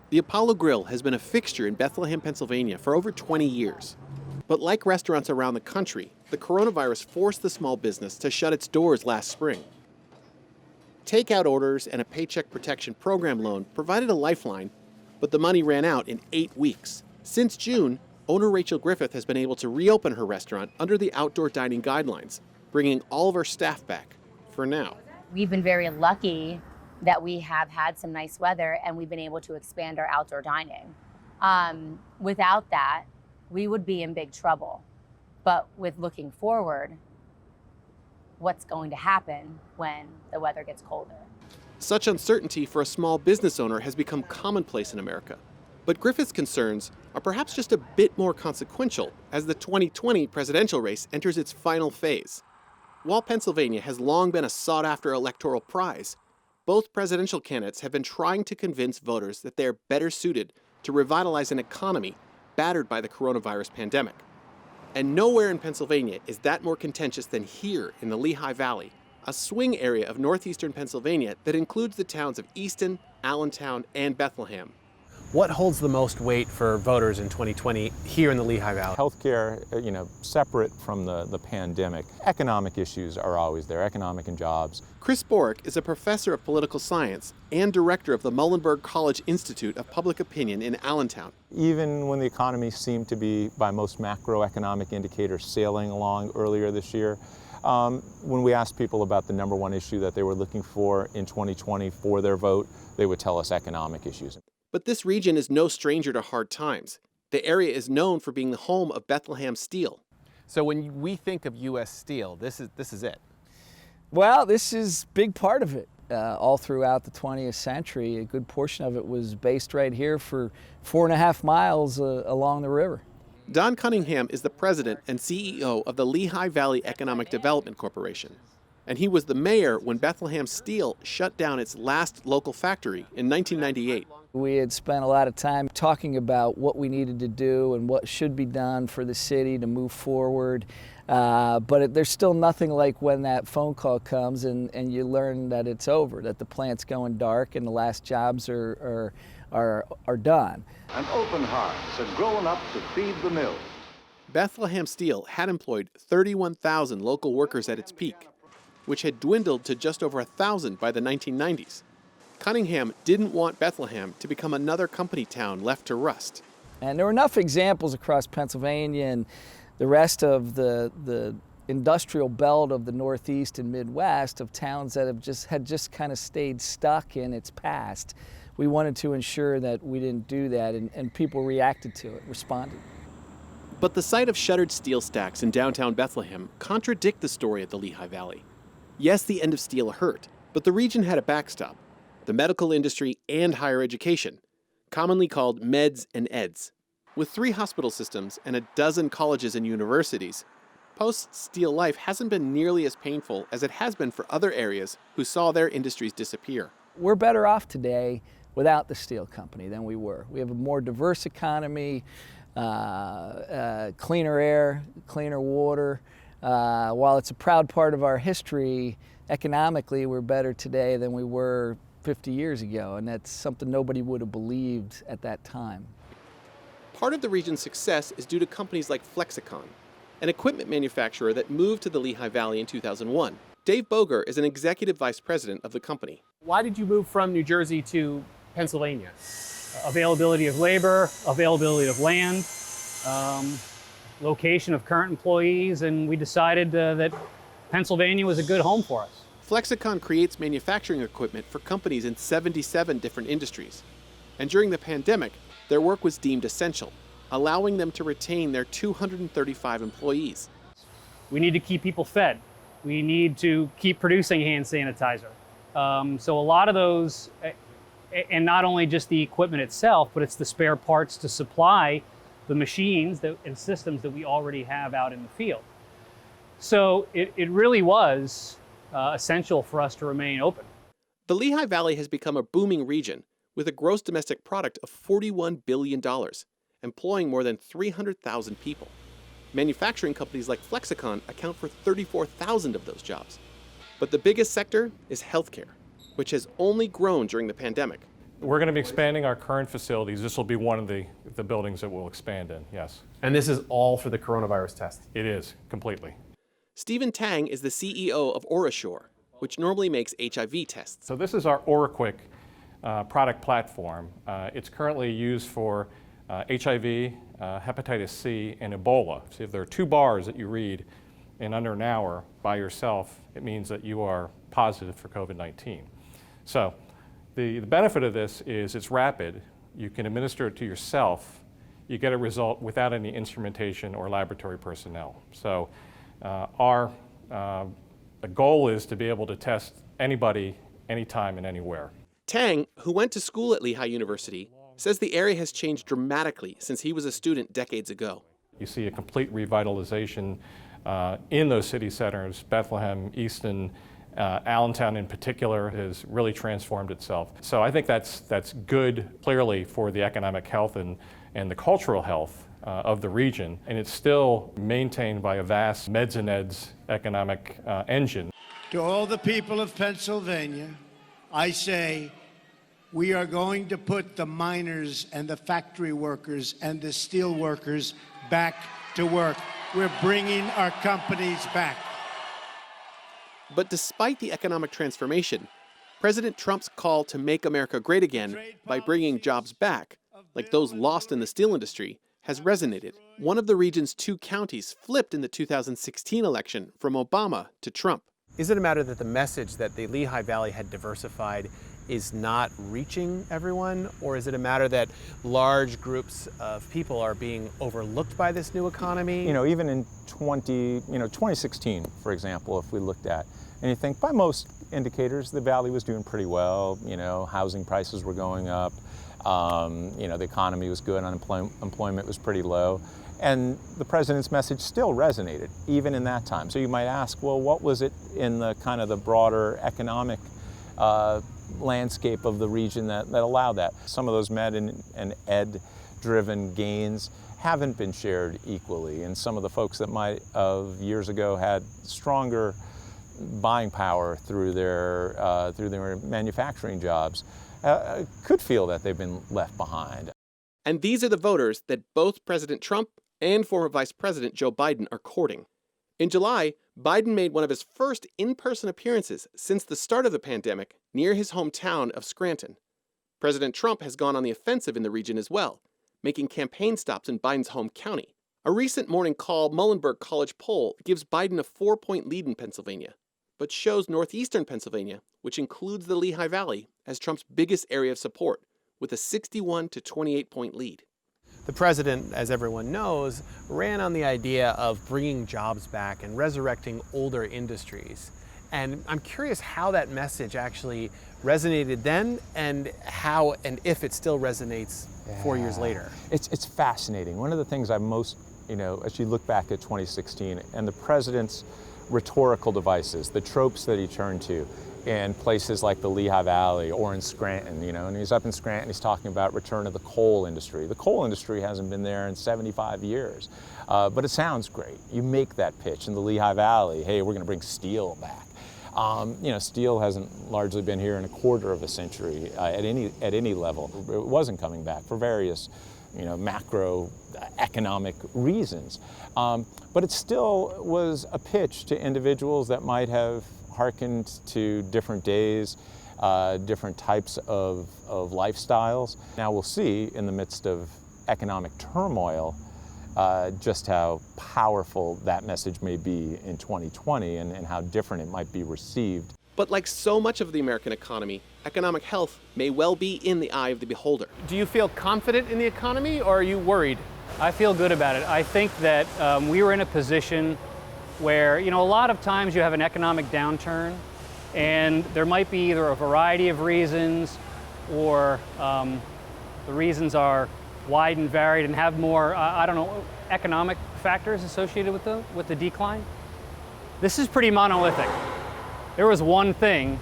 The Apollo Grill has been a fixture in Bethlehem, Pennsylvania for over 20 years. But like restaurants around the country, the coronavirus forced the small business to shut its doors last spring. Takeout orders and a Paycheck Protection Program loan provided a lifeline, but the money ran out in 8 weeks. Since June, owner Rachel Griffith has been able to reopen her restaurant under the outdoor dining guidelines, bringing all of her staff back, for now. We've been very lucky that we have had some nice weather and we've been able to expand our outdoor dining. Without that, we would be in big trouble. But with looking forward, what's going to happen when the weather gets colder? Such uncertainty for a small business owner has become commonplace in America. But Griffith's concerns are perhaps just a bit more consequential as the 2020 presidential race enters its final phase. While Pennsylvania has long been a sought-after electoral prize, both presidential candidates have been trying to convince voters that they are better suited to revitalize an economy battered by the coronavirus pandemic. And nowhere in Pennsylvania is that more contentious than here in the Lehigh Valley, a swing area of northeastern Pennsylvania that includes the towns of Easton, Allentown, and Bethlehem. What holds the most weight for voters in 2020 here in the Lehigh Valley? Healthcare, separate from the pandemic. Economic issues are always there, economic and jobs. Chris Borick is a professor of political science and director of the Muhlenberg College Institute of Public Opinion in Allentown. Even when the economy seemed to be, by most macroeconomic indicators, sailing along earlier this year, when we asked people about the number one issue that they were looking for in 2020 for their vote, they would tell us economic issues. But this region is no stranger to hard times. The area is known for being the home of Bethlehem Steel. So when we think of U.S. Steel, this is it. Well, this is a big part of it. All throughout the 20th century, a good portion of it was based right here for 4.5 miles along the river. Don Cunningham is the president and CEO of the Lehigh Valley Economic Development Corporation. And he was the mayor when Bethlehem Steel shut down its last local factory in 1998. We had spent a lot of time talking about what we needed to do and what should be done for the city to move forward. But there's still nothing like when that phone call comes and you learn that it's over, that the plant's going dark and the last jobs are done. An open hearts had grown up to feed the mill. Bethlehem Steel had employed 31,000 local workers at its peak, which had dwindled to just over 1,000 by the 1990s. Cunningham didn't want Bethlehem to become another company town left to rust. And there were enough examples across Pennsylvania and the rest of the industrial belt of the Northeast and Midwest of towns that had just kind of stayed stuck in its past. We wanted to ensure that we didn't do that, and people reacted to it, responded. But the sight of shuttered steel stacks in downtown Bethlehem contradict the story of the Lehigh Valley. Yes, the end of steel hurt, but the region had a backstop: the medical industry and higher education, commonly called meds and eds. With 3 hospital systems and a dozen colleges and universities, post-steel life hasn't been nearly as painful as it has been for other areas who saw their industries disappear. We're better off today without the steel company than we were. We have a more diverse economy, cleaner air, cleaner water. While it's a proud part of our history, economically we're better today than we were 50 years ago, and that's something nobody would have believed at that time. Part of the region's success is due to companies like Flexicon, an equipment manufacturer that moved to the Lehigh Valley in 2001. Dave Boger is an executive vice president of the company. Why did you move from New Jersey to Pennsylvania? Availability of labor, availability of land, location of current employees, and we decided that Pennsylvania was a good home for us. Flexicon creates manufacturing equipment for companies in 77 different industries. And during the pandemic, their work was deemed essential, allowing them to retain their 235 employees. We need to keep people fed. We need to keep producing hand sanitizer. So a lot of those, and not only just the equipment itself, but it's the spare parts to supply the machines and systems that we already have out in the field. So it really was essential for us to remain open. The Lehigh Valley has become a booming region with a gross domestic product of $41 billion, employing more than 300,000 people. Manufacturing companies like Flexicon account for 34,000 of those jobs. But the biggest sector is healthcare, which has only grown during the pandemic. We're going to be expanding our current facilities. This will be one of the buildings that we'll expand in, yes. And this is all for the coronavirus test? It is, completely. Stephen Tang is the CEO of OraSure, which normally makes HIV tests. So this is our OraQuick product platform. It's currently used for HIV, hepatitis C, and Ebola. So if there are 2 bars that you read in under an hour by yourself, it means that you are positive for COVID-19. So the benefit of this is it's rapid. You can administer it to yourself. You get a result without any instrumentation or laboratory personnel. So our goal is to be able to test anybody, anytime and anywhere. Tang, who went to school at Lehigh University, says the area has changed dramatically since he was a student decades ago. You see a complete revitalization in those city centers. Bethlehem, Easton, Allentown in particular has really transformed itself. So I think that's good, clearly, for the economic health and the cultural health of the region. And it's still maintained by a vast meds and eds economic engine. To all the people of Pennsylvania, I say, we are going to put the miners and the factory workers and the steel workers back to work. We're bringing our companies back. But despite the economic transformation, President Trump's call to make America great again by bringing jobs back, like those lost in the steel industry, has resonated. One of the region's 2 counties flipped in the 2016 election from Obama to Trump. Is it a matter that the message that the Lehigh Valley had diversified is not reaching everyone, or is it a matter that large groups of people are being overlooked by this new economy? You know, even in 2016, for example, if we looked at, and you think by most indicators, the valley was doing pretty well. You know, housing prices were going up. You know, the economy was good. Unemployment was pretty low. And the president's message still resonated, even in that time. So you might ask, well, what was it in the kind of the broader economic landscape of the region that allowed that? Some of those med and ed-driven gains haven't been shared equally. And some of the folks that might have years ago had stronger buying power through their manufacturing jobs could feel that they've been left behind. And these are the voters that both President Trump and former Vice President Joe Biden are courting. In July, Biden made one of his first in-person appearances since the start of the pandemic near his hometown of Scranton. President Trump has gone on the offensive in the region as well, making campaign stops in Biden's home county. A recent Morning Call Muhlenberg College poll gives Biden a 4-point lead in Pennsylvania, but shows northeastern Pennsylvania, which includes the Lehigh Valley, as Trump's biggest area of support, with a 61 to 28-point lead. The president, as everyone knows, ran on the idea of bringing jobs back and resurrecting older industries. And I'm curious how that message actually resonated then, and how and if it still resonates 4 years later. It's fascinating. One of the things I most, as you look back at 2016 and the president's rhetorical devices, the tropes that he turned to in places like the Lehigh Valley or in Scranton, and he's up in Scranton, he's talking about return of the coal industry. The coal industry hasn't been there in 75 years, but it sounds great. You make that pitch in the Lehigh Valley, hey, we're gonna bring steel back. Steel hasn't largely been here in a quarter of a century at any level. It wasn't coming back for various macro economic reasons. But it still was a pitch to individuals that might have hearkened to different days, different types of lifestyles. Now we'll see in the midst of economic turmoil just how powerful that message may be in 2020 and how different it might be received. But like so much of the American economy, economic health may well be in the eye of the beholder. Do you feel confident in the economy, or are you worried? I feel good about it. I think that we were in a position where, a lot of times you have an economic downturn, and there might be either a variety of reasons, or the reasons are wide and varied and have more, economic factors associated with the decline. This is pretty monolithic. There was one thing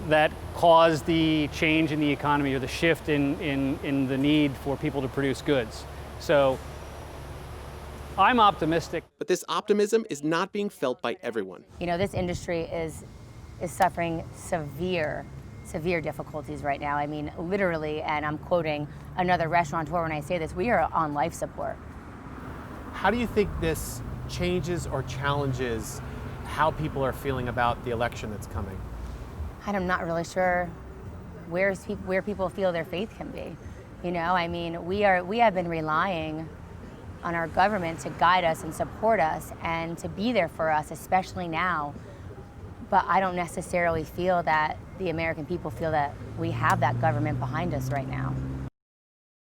that caused the change in the economy, or the shift in the need for people to produce goods. So I'm optimistic. But this optimism is not being felt by everyone. This industry is suffering severe severe difficulties right now. I mean, literally, and I'm quoting another restaurateur when I say this, we are on life support. How do you think this changes or challenges how people are feeling about the election that's coming? I'm not really sure where people feel their faith can be. You know, I mean, we have been relying on our government to guide us and support us and to be there for us, especially now. But I don't necessarily feel that the American people feel that we have that government behind us right now.